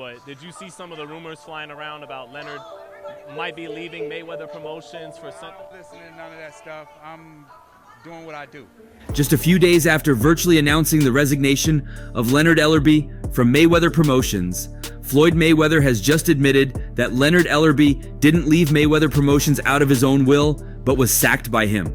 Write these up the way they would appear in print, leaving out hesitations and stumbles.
but did you see some of the rumors flying around about Leonard might be leaving Mayweather Promotions for something? Listening to none of that stuff. I'm doing what I do. Just a few days after virtually announcing the resignation of Leonard Ellerbe from Mayweather Promotions, Floyd Mayweather has just admitted that Leonard Ellerbe didn't leave Mayweather Promotions out of his own will, but was sacked by him.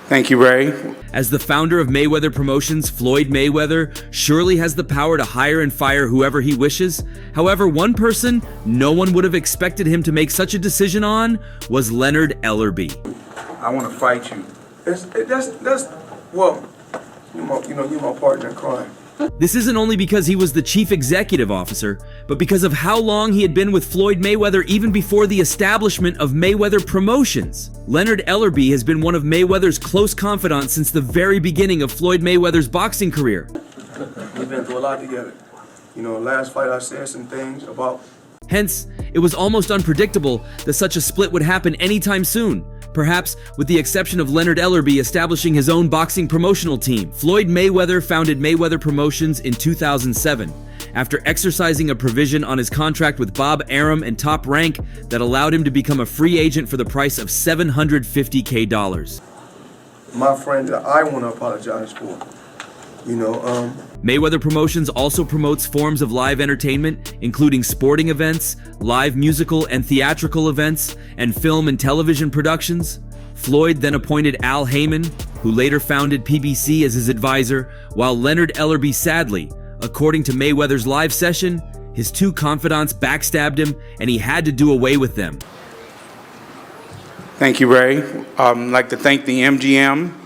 Thank you, Ray. As the founder of Mayweather Promotions, Floyd Mayweather surely has the power to hire and fire whoever he wishes. However, one person no one would have expected him to make such a decision on was Leonard Ellerbe. I want to fight you. Well, you're my partner in crime. This isn't only because he was the chief executive officer, but because of how long he had been with Floyd Mayweather even before the establishment of Mayweather Promotions. Leonard Ellerbe has been one of Mayweather's close confidants since the very beginning of Floyd Mayweather's boxing career. We've been through a lot together. Last fight I said some things about... Hence, it was almost unpredictable that such a split would happen anytime soon. Perhaps with the exception of Leonard Ellerbe establishing his own boxing promotional team. Floyd Mayweather founded Mayweather Promotions in 2007 after exercising a provision on his contract with Bob Arum and Top Rank that allowed him to become a free agent for the price of $750K. My friend that I want to apologize for. Mayweather Promotions also promotes forms of live entertainment, including sporting events, live musical and theatrical events, and film and television productions. Floyd then appointed Al Heyman, who later founded PBC, as his advisor, while Leonard Ellerbe sadly, according to Mayweather's live session, his two confidants backstabbed him and he had to do away with them. Thank you, Ray. I'd like to thank the MGM,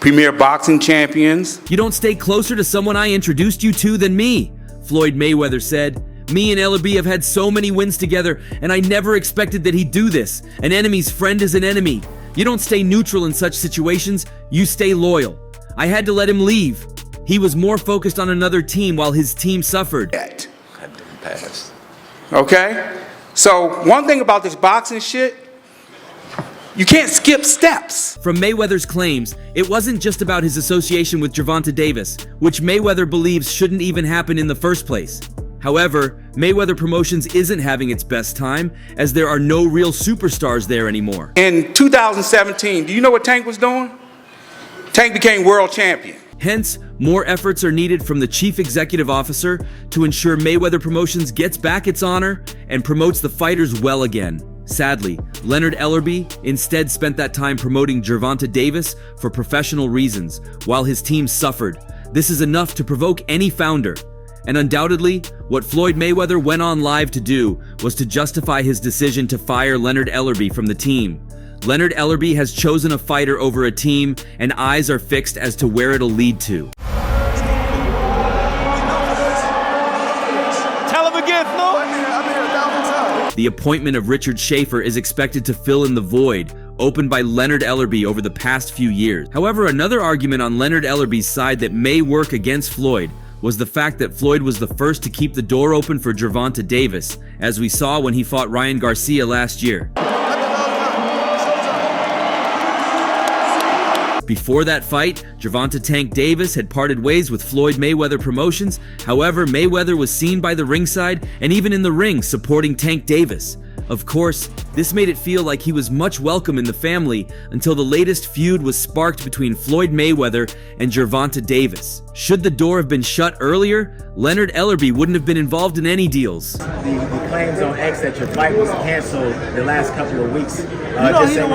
Premier Boxing Champions. You don't stay closer to someone I introduced you to than me, Floyd Mayweather said. Me and Ellerbe have had so many wins together, and I never expected that he'd do this. An enemy's friend is an enemy. You don't stay neutral in such situations, you stay loyal. I had to let him leave. He was more focused on another team while his team suffered. Had been passed. Okay? So, one thing about this boxing shit, you can't skip steps. From Mayweather's claims, it wasn't just about his association with Gervonta Davis, which Mayweather believes shouldn't even happen in the first place. However, Mayweather Promotions isn't having its best time, as there are no real superstars there anymore. In 2017, do you know what Tank was doing? Tank became world champion. Hence, more efforts are needed from the chief executive officer to ensure Mayweather Promotions gets back its honor and promotes the fighters well again. Sadly, Leonard Ellerbe instead spent that time promoting Gervonta Davis for professional reasons, while his team suffered. This is enough to provoke any founder. And undoubtedly, what Floyd Mayweather went on live to do was to justify his decision to fire Leonard Ellerbe from the team. Leonard Ellerbe has chosen a fighter over a team, and eyes are fixed as to where it'll lead to. Tell him again, Floyd! The appointment of Richard Schaefer is expected to fill in the void opened by Leonard Ellerbe over the past few years. However, another argument on Leonard Ellerbe's side that may work against Floyd was the fact that Floyd was the first to keep the door open for Gervonta Davis, as we saw when he fought Ryan Garcia last year. Before that fight, Gervonta "Tank" Davis had parted ways with Floyd Mayweather Promotions. However, Mayweather was seen by the ringside and even in the ring supporting Tank Davis. Of course, this made it feel like he was much welcome in the family until the latest feud was sparked between Floyd Mayweather and Gervonta Davis. Should the door have been shut earlier, Leonard Ellerbe wouldn't have been involved in any deals. The claims on X that your fight was canceled the last couple of weeks. He's the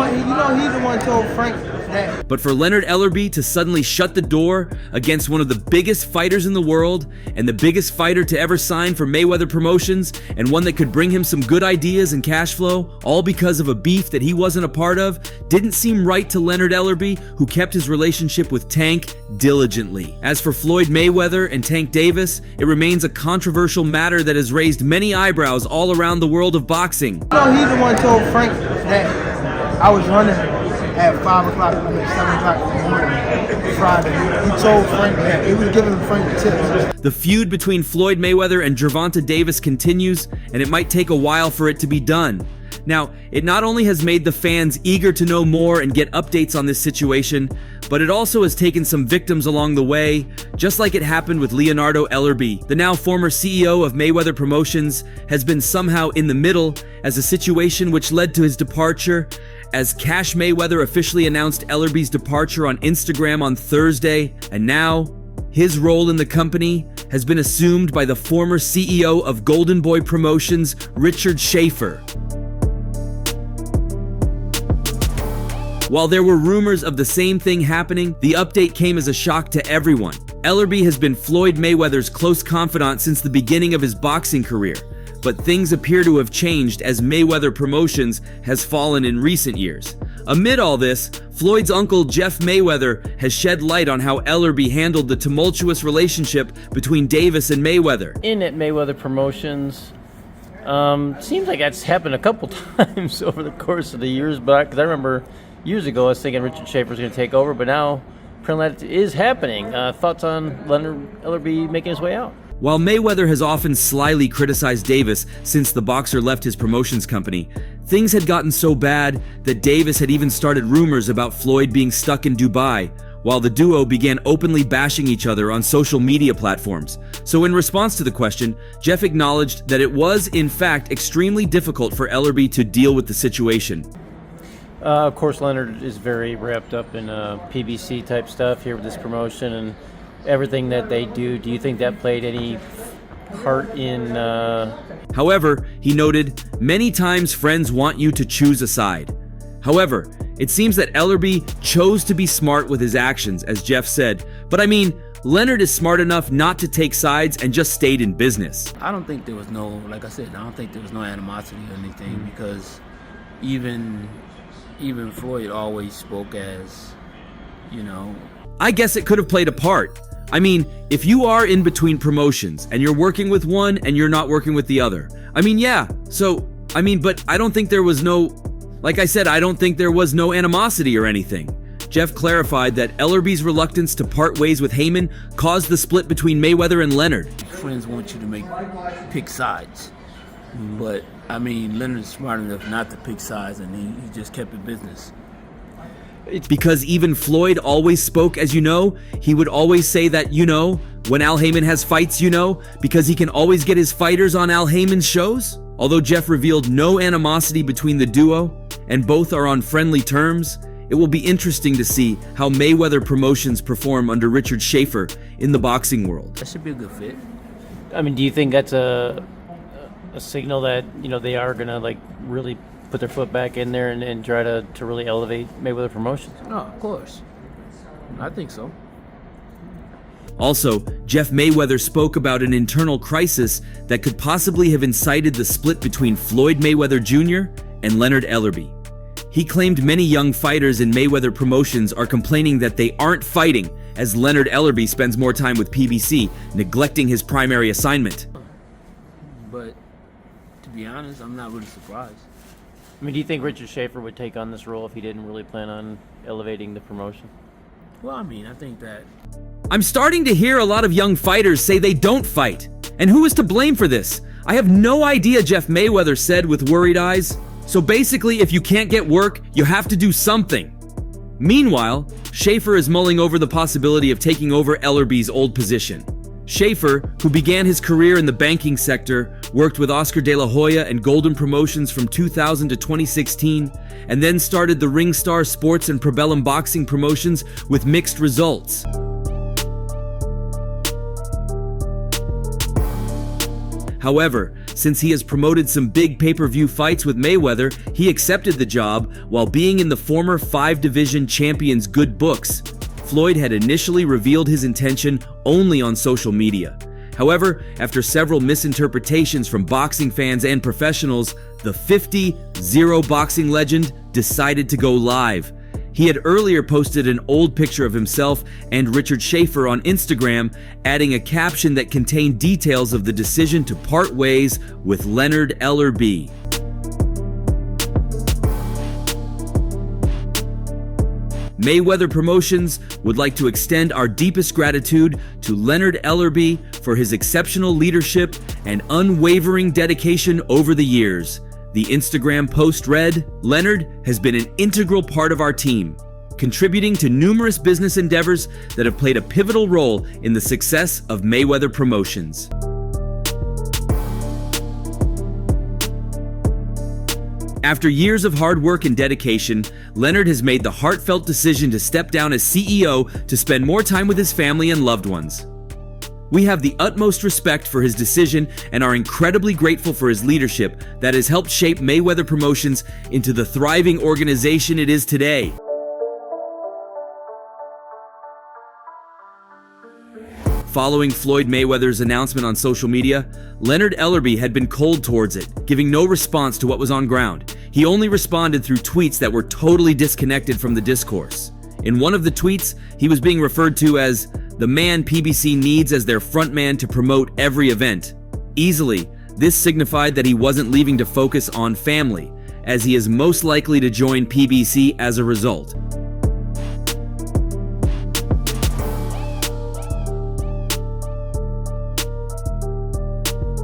one told Frank that. But for Leonard Ellerbe to suddenly shut the door against one of the biggest fighters in the world and the biggest fighter to ever sign for Mayweather Promotions, and one that could bring him some good ideas and cash flow, all because of a beef that he wasn't a part of, didn't seem right to Leonard Ellerbe, who kept his relationship with Tank diligently. As for Floyd Mayweather and Tank Davis, it remains a controversial matter that has raised many eyebrows all around the world of boxing. He's the one told Frank that I was running at 5 o'clock, 7 o'clock in the morning Friday. He told Frank that. He was giving Frank the tips. The feud between Floyd Mayweather and Gervonta Davis continues, and it might take a while for it to be done. Now, it not only has made the fans eager to know more and get updates on this situation, but it also has taken some victims along the way, just like it happened with Leonardo Ellerbe. The now former CEO of Mayweather Promotions has been somehow in the middle as a situation which led to his departure, as Cash Mayweather officially announced Ellerbe's departure on Instagram on Thursday, and now his role in the company has been assumed by the former CEO of Golden Boy Promotions, Richard Schaefer. While there were rumors of the same thing happening, the update came as a shock to everyone. Ellerbe has been Floyd Mayweather's close confidant since the beginning of his boxing career, but things appear to have changed as Mayweather Promotions has fallen in recent years. Amid all this, Floyd's uncle Jeff Mayweather has shed light on how Ellerbe handled the tumultuous relationship between Davis and Mayweather. In at Mayweather Promotions, seems like that's happened a couple times over the course of the years back, because I remember years ago I was thinking Richard Schaefer was going to take over, but now apparently that is happening. Thoughts on Leonard Ellerbe making his way out? While Mayweather has often slyly criticized Davis since the boxer left his promotions company, things had gotten so bad that Davis had even started rumors about Floyd being stuck in Dubai, while the duo began openly bashing each other on social media platforms. So in response to the question, Jeff acknowledged that it was, in fact, extremely difficult for Ellerbe to deal with the situation. Of course, Leonard is very wrapped up in PBC type stuff here with this promotion and everything that they do. Do you think that played any part in... However, he noted, many times friends want you to choose a side. However, it seems that Ellerbe chose to be smart with his actions, as Jeff said. But I mean, Leonard is smart enough not to take sides and just stayed in business. I don't think there was no, like I said, I don't think there was no animosity or anything, because even Floyd always spoke as, you know... I guess it could have played a part. I mean, if you are in between promotions and you're working with one and you're not working with the other, I mean, yeah. So, I mean, but I don't think there was no, like I said, I don't think there was no animosity or anything. Jeff clarified that Ellerbe's reluctance to part ways with Heyman caused the split between Mayweather and Leonard. Friends want you to pick sides. But, I mean, Leonard's smart enough not to pick sides, and he just kept it business. It's because even Floyd always spoke, as you know. He would always say that, you know, when Al Heyman has fights, you know, because he can always get his fighters on Al Heyman's shows. Although Jeff revealed no animosity between the duo, and both are on friendly terms, it will be interesting to see how Mayweather Promotions perform under Richard Schaefer in the boxing world. That should be a good fit. I mean, do you think that's a signal that, you know, they are going to, like, really put their foot back in there and try to really elevate Mayweather Promotions? No, of course. I think so. Also, Jeff Mayweather spoke about an internal crisis that could possibly have incited the split between Floyd Mayweather Jr. and Leonard Ellerbe. He claimed many young fighters in Mayweather Promotions are complaining that they aren't fighting as Leonard Ellerbe spends more time with PBC, neglecting his primary assignment. But, to be honest, I'm not really surprised. I mean, do you think Richard Schaefer would take on this role if he didn't really plan on elevating the promotion? Well, I mean, I think that... I'm starting to hear a lot of young fighters say they don't fight. And who is to blame for this? I have no idea, Jeff Mayweather said with worried eyes. So basically, if you can't get work, you have to do something. Meanwhile, Schaefer is mulling over the possibility of taking over Ellerbe's old position. Schaefer, who began his career in the banking sector, worked with Oscar De La Hoya and Golden Promotions from 2000 to 2016, and then started the Ringstar Sports and Probellum Boxing promotions with mixed results. However, since he has promoted some big pay-per-view fights with Mayweather, he accepted the job while being in the former 5-division champion's good books. Floyd had initially revealed his intention only on social media. However, after several misinterpretations from boxing fans and professionals, the 50-0 boxing legend decided to go live. He had earlier posted an old picture of himself and Richard Schaefer on Instagram, adding a caption that contained details of the decision to part ways with Leonard Ellerbe. Mayweather Promotions would like to extend our deepest gratitude to Leonard Ellerbe for his exceptional leadership and unwavering dedication over the years. The Instagram post read, "Leonard has been an integral part of our team, contributing to numerous business endeavors that have played a pivotal role in the success of Mayweather Promotions." After years of hard work and dedication, Leonard has made the heartfelt decision to step down as CEO to spend more time with his family and loved ones. We have the utmost respect for his decision and are incredibly grateful for his leadership that has helped shape Mayweather Promotions into the thriving organization it is today. Following Floyd Mayweather's announcement on social media, Leonard Ellerbe had been cold towards it, giving no response to what was on ground. He only responded through tweets that were totally disconnected from the discourse. In one of the tweets, he was being referred to as the man PBC needs as their frontman to promote every event. Easily, this signified that he wasn't leaving to focus on family, as he is most likely to join PBC as a result.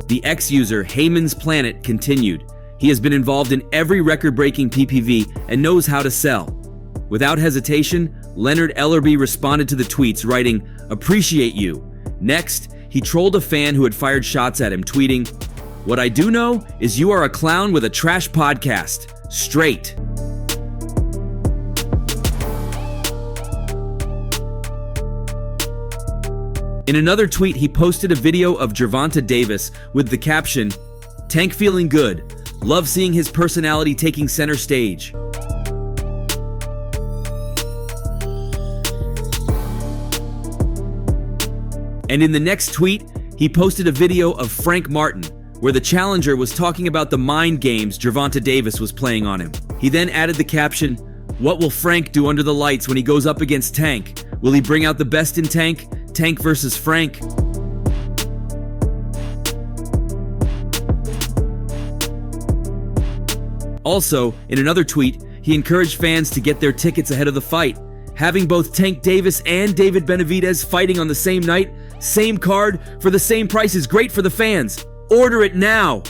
The ex-user Heyman's Planet continued. He has been involved in every record-breaking PPV and knows how to sell. Without hesitation, Leonard Ellerbe responded to the tweets, writing, "Appreciate you." Next, he trolled a fan who had fired shots at him, tweeting, "What I do know is you are a clown with a trash podcast. Straight." In another tweet, he posted a video of Gervonta Davis with the caption, "Tank feeling good. Love seeing his personality taking center stage." And in the next tweet, he posted a video of Frank Martin, where the challenger was talking about the mind games Gervonta Davis was playing on him. He then added the caption, "What will Frank do under the lights when he goes up against Tank? Will he bring out the best in Tank? Tank versus Frank?" Also, in another tweet, he encouraged fans to get their tickets ahead of the fight. Having both Tank Davis and David Benavidez fighting on the same night, same card, for the same price is great for the fans. Order it now!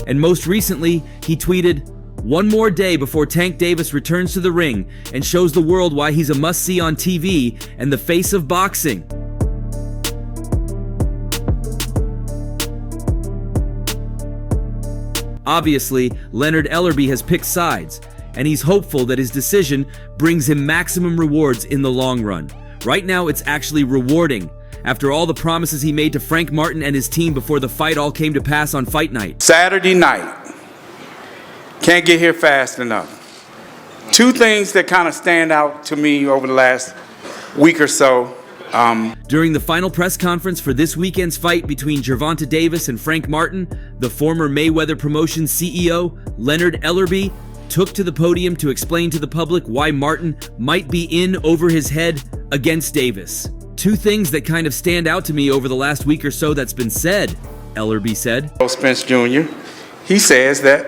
And most recently, he tweeted, "One more day before Tank Davis returns to the ring and shows the world why he's a must-see on TV and the face of boxing." Obviously, Leonard Ellerbe has picked sides, and he's hopeful that his decision brings him maximum rewards in the long run. Right now, it's actually rewarding, after all the promises he made to Frank Martin and his team before the fight all came to pass on fight night. Saturday night. Can't get here fast enough. Two things that kind of stand out to me over the last week or so. During the final press conference for this weekend's fight between Gervonta Davis and Frank Martin, the former Mayweather Promotions CEO, Leonard Ellerbe, took to the podium to explain to the public why Martin might be in over his head against Davis. Two things that kind of stand out to me over the last week or so that's been said, Ellerbe said. Spence Jr., he says that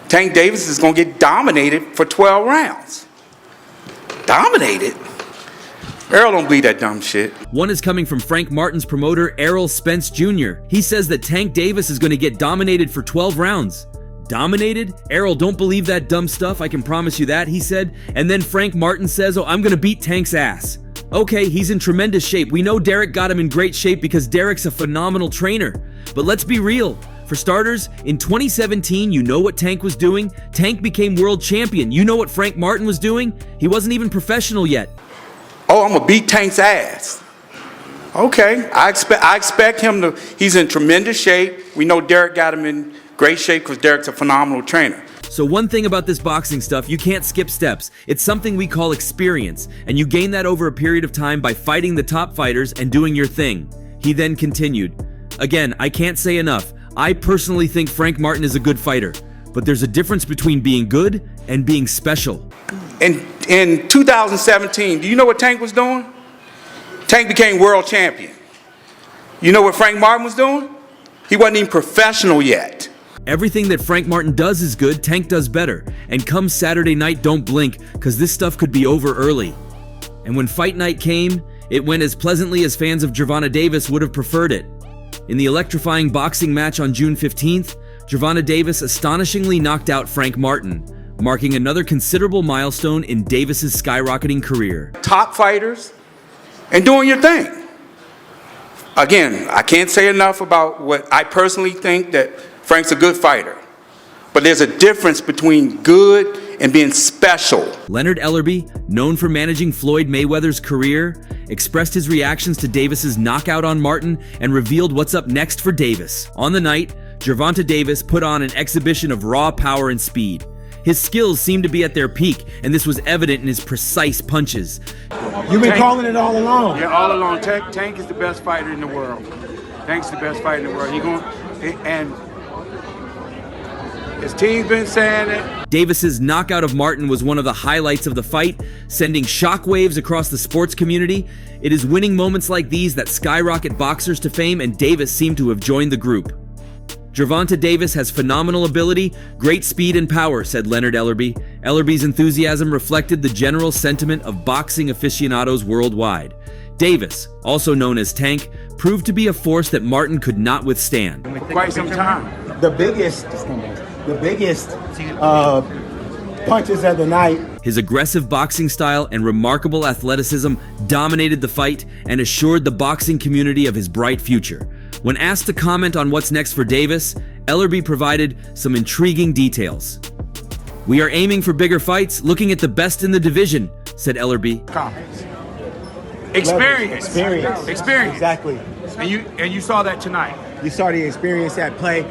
Tank Davis is going to get dominated for 12 rounds. Dominated? Errol don't believe that dumb shit. One is coming from Frank Martin's promoter, Errol Spence Jr. He says that Tank Davis is going to get dominated for 12 rounds. Dominated? Errol, don't believe that dumb stuff, I can promise you that, he said. And then Frank Martin says, "Oh, I'm going to beat Tank's ass." Okay, he's in tremendous shape. We know Derek got him in great shape because Derek's a phenomenal trainer. But let's be real. For starters, in 2017, you know what Tank was doing? Tank became world champion. You know what Frank Martin was doing? He wasn't even professional yet. Oh, I'm going to beat Tank's ass. Okay, I expect him to, he's in tremendous shape. We know Derek got him in great shape because Derek's a phenomenal trainer. So one thing about this boxing stuff, you can't skip steps. It's something we call experience, and you gain that over a period of time by fighting the top fighters and doing your thing. He then continued, "Again, I can't say enough. I personally think Frank Martin is a good fighter, but there's a difference between being good and being special." In 2017, do you know what Tank was doing? Tank became world champion. You know what Frank Martin was doing? He wasn't even professional yet. Everything that Frank Martin does is good, Tank does better. And come Saturday night, don't blink, because this stuff could be over early. And when fight night came, It went as pleasantly as fans of Gervonta Davis would have preferred it. In the electrifying boxing match on June 15th, Gervonta Davis astonishingly knocked out Frank Martin, marking another considerable milestone in Davis's skyrocketing career. Top fighters and doing your thing. Again, I can't say enough about what I personally think, that Frank's a good fighter. But there's a difference between good and being special. Leonard Ellerbe, known for managing Floyd Mayweather's career, expressed his reactions to Davis's knockout on Martin and revealed what's up next for Davis. On the night, Gervonta Davis put on an exhibition of raw power and speed. His skills seemed to be at their peak, and this was evident in his precise punches. You've been calling it all along. Yeah, all along. Tank is the best fighter in the world. Tank's the best fighter in the world. And his team's been saying it. Davis's knockout of Martin was one of the highlights of the fight, sending shockwaves across the sports community. It is winning moments like these that skyrocket boxers to fame, and Davis seemed to have joined the group. Gervonta Davis has phenomenal ability, great speed and power, said Leonard Ellerbe. Ellerbe's enthusiasm reflected the general sentiment of boxing aficionados worldwide. Davis, also known as Tank, proved to be a force that Martin could not withstand. For quite some time. The biggest punches of the night. His aggressive boxing style and remarkable athleticism dominated the fight and assured the boxing community of his bright future. When asked to comment on what's next for Davis, Ellerbe provided some intriguing details. "We are aiming for bigger fights, looking at the best in the division," said Ellerbe. Experience. Exactly. And you saw that tonight. You saw the experience at play.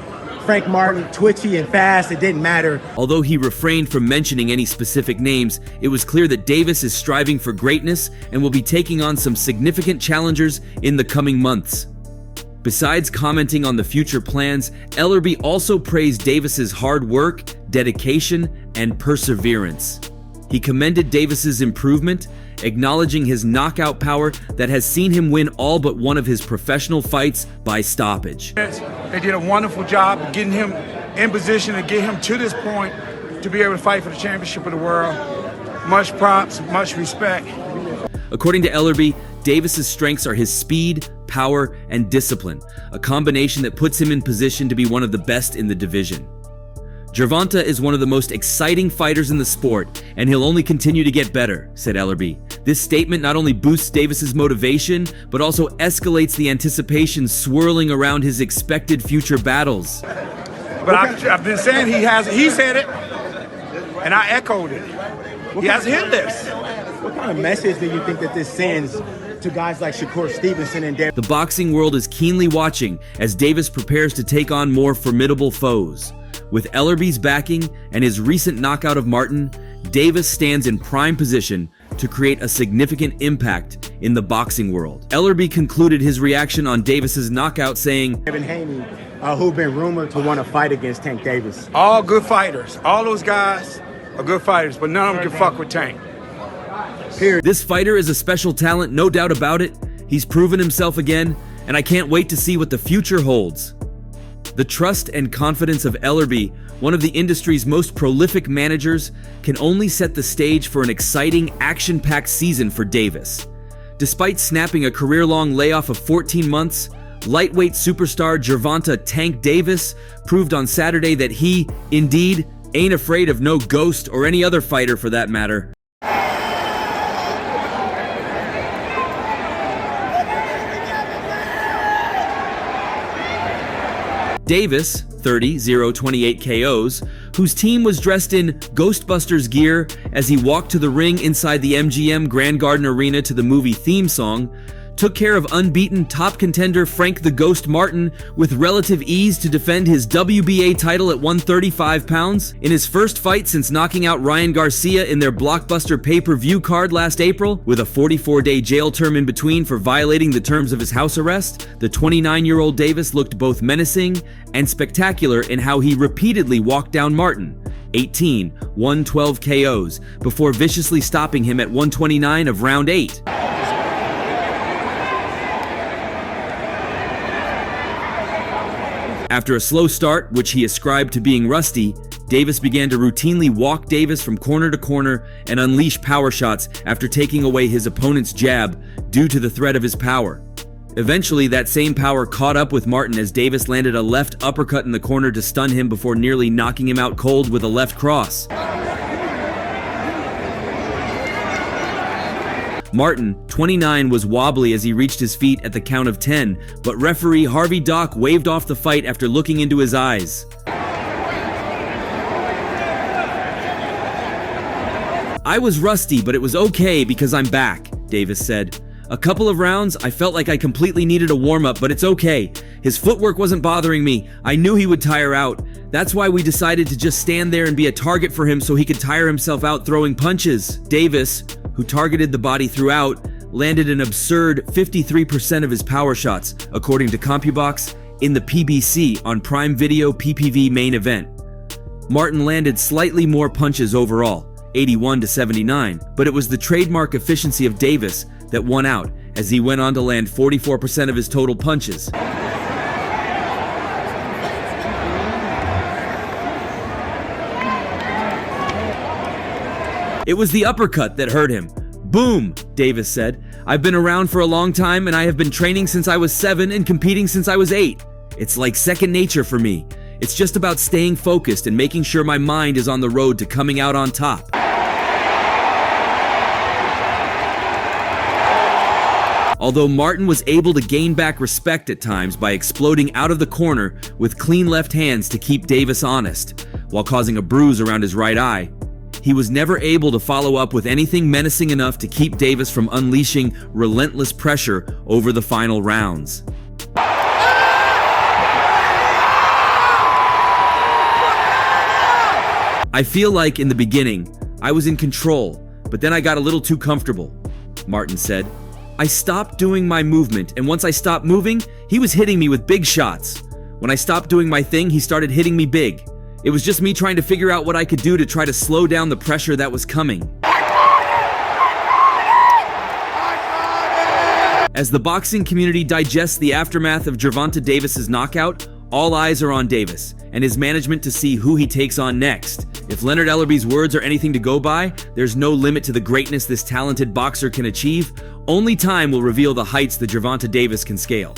Frank Martin, twitchy and fast, it didn't matter. Although he refrained from mentioning any specific names, it was clear that Davis is striving for greatness and will be taking on some significant challengers in the coming months. Besides commenting on the future plans, Ellerbe also praised Davis's hard work, dedication, and perseverance. He commended Davis's improvement, acknowledging his knockout power that has seen him win all but one of his professional fights by stoppage. They did a wonderful job of getting him in position to get him to this point to be able to fight for the championship of the world. Much props, much respect. According to Ellerbe, Davis's strengths are his speed, power, and discipline, a combination that puts him in position to be one of the best in the division. Gervonta is one of the most exciting fighters in the sport, and he'll only continue to get better, said Ellerbe. This statement not only boosts Davis's motivation, but also escalates the anticipation swirling around his expected future battles. But I've been saying he said it, and I echoed it. He hasn't hit this. What kind of message do you think that this sends to guys like Shakur Stevenson and Darren? The boxing world is keenly watching as Davis prepares to take on more formidable foes. With Ellerbe's backing and his recent knockout of Martin, Davis stands in prime position to create a significant impact in the boxing world. Ellerbe concluded his reaction on Davis's knockout saying, Evan Haney, who've been rumored to want to fight against Tank Davis. All good fighters. All those guys are good fighters, but none of them can fuck with Tank. Period. "This fighter is a special talent, no doubt about it. He's proven himself again, and I can't wait to see what the future holds." The trust and confidence of Ellerbe, one of the industry's most prolific managers, can only set the stage for an exciting, action-packed season for Davis. Despite snapping a career-long layoff of 14 months, lightweight superstar Gervonta "Tank" Davis proved on Saturday that he, indeed, ain't afraid of no ghost or any other fighter for that matter. Davis, 30-0-28 KOs, whose team was dressed in Ghostbusters gear as he walked to the ring inside the MGM Grand Garden Arena to the movie theme song, took care of unbeaten top contender Frank the Ghost Martin with relative ease to defend his WBA title at 135 pounds. In his first fight since knocking out Ryan Garcia in their blockbuster pay-per-view card last April, with a 44-day jail term in between for violating the terms of his house arrest, the 29-year-old Davis looked both menacing and spectacular in how he repeatedly walked down Martin. 18, 112 KOs, before viciously stopping him at 129 of round 8. After a slow start, which he ascribed to being rusty, Davis began to routinely walk Davis from corner to corner and unleash power shots after taking away his opponent's jab due to the threat of his power. Eventually, that same power caught up with Martin as Davis landed a left uppercut in the corner to stun him before nearly knocking him out cold with a left cross. Martin, 29, was wobbly as he reached his feet at the count of 10, but referee Harvey Dock waved off the fight after looking into his eyes. "I was rusty, but it was okay because I'm back," Davis said. "A couple of rounds, I felt like I completely needed a warm-up, but it's okay. His footwork wasn't bothering me. I knew he would tire out. That's why we decided to just stand there and be a target for him so he could tire himself out throwing punches." Davis, who targeted the body throughout, landed an absurd 53% of his power shots, according to CompuBox, in the PBC on Prime Video PPV main event. Martin landed slightly more punches overall, 81 to 79, but it was the trademark efficiency of Davis that won out, as he went on to land 44% of his total punches. It was the uppercut that hurt him. "Boom," Davis said. "I've been around for a long time and I have been training since I was 7 and competing since I was 8. It's like second nature for me. It's just about staying focused and making sure my mind is on the road to coming out on top." Although Martin was able to gain back respect at times by exploding out of the corner with clean left hands to keep Davis honest, while causing a bruise around his right eye, he was never able to follow up with anything menacing enough to keep Davis from unleashing relentless pressure over the final rounds. "I feel like in the beginning, I was in control, but then I got a little too comfortable," Martin said. "I stopped doing my movement, and once I stopped moving, he was hitting me with big shots. When I stopped doing my thing, he started hitting me big. It was just me trying to figure out what I could do to try to slow down the pressure that was coming." As the boxing community digests the aftermath of Gervonta Davis's knockout, all eyes are on Davis and his management to see who he takes on next. If Leonard Ellerbe's words are anything to go by, there's no limit to the greatness this talented boxer can achieve. Only time will reveal the heights that Gervonta Davis can scale.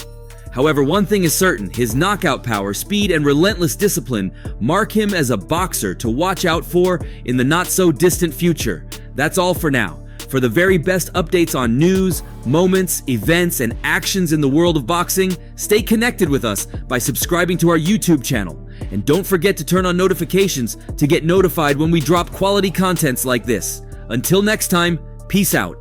However, one thing is certain: his knockout power, speed, and relentless discipline mark him as a boxer to watch out for in the not-so-distant future. That's all for now. For the very best updates on news, moments, events, and actions in the world of boxing, stay connected with us by subscribing to our YouTube channel. And don't forget to turn on notifications to get notified when we drop quality contents like this. Until next time, peace out.